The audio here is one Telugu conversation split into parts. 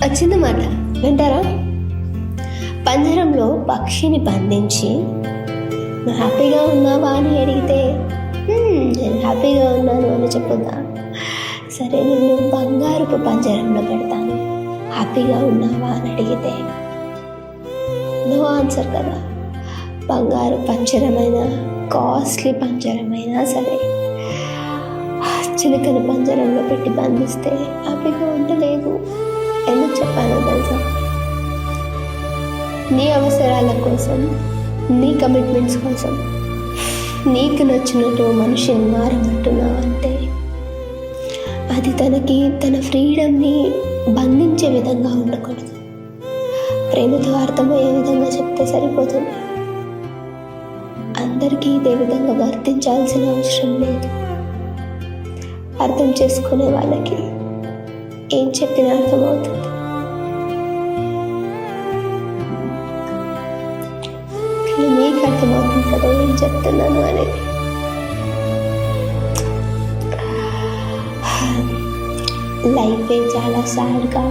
వచ్చిందన్నమాట. వింటారా? పంజరంలో పక్షిని బంధించి నువ్వు హ్యాపీగా ఉన్నావా అని అడిగితే నేను హ్యాపీగా ఉన్నాను అని చెప్పుదా. సరే నేను బంగారపు పంజరంలో పెడతాను, హ్యాపీగా ఉన్నావా అని అడిగితే నో ఆన్సర్ కదా. బంగారు పంజరమైన, కాస్ట్లీ పంజరమైనా సరే చిలుకని పంజరంలో పెట్టి బంధిస్తే హ్యాపీగా ఉండలేదు. ఎందుకు చెప్పానో తెలుసా? నీ అవసరాల కోసం, నీ కమిట్మెంట్స్ కోసం నీకు నచ్చినట్టు మనిషిని మారమంటున్నావంటే అది తన ఫ్రీడమ్ని బంధించే విధంగా ఉండకూడదు. ప్రేమతో అర్థమయ్యే విధంగా చెప్తే సరిపోతుంది. అందరికీ ఇదే విధంగా వర్తించాల్సిన అవసరం లేదు. అర్థం చేసుకునే వాళ్ళకి ఏం చెప్పినా అర్థమవుతుంది. మీకు అర్థమవుతుంది కదా ఏం చెప్తున్నాను అనేది. లైఫే చాలా సాడ్గా,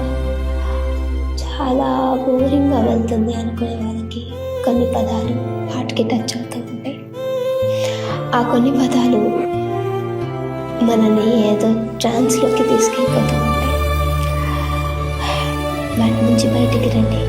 చాలా బోరింగ్గా వెళ్తుంది అనుకునే వాళ్ళకి కొన్ని పదాలు వాటికి టచ్ అవుతూ ఉంటాయి. ఆ కొన్ని పదాలు మనల్ని ఏదో ట్రాన్స్లోకి తీసుకెళ్ళిపోతూ ఉంటాయి. వాటి నుంచి బయటికి రండి.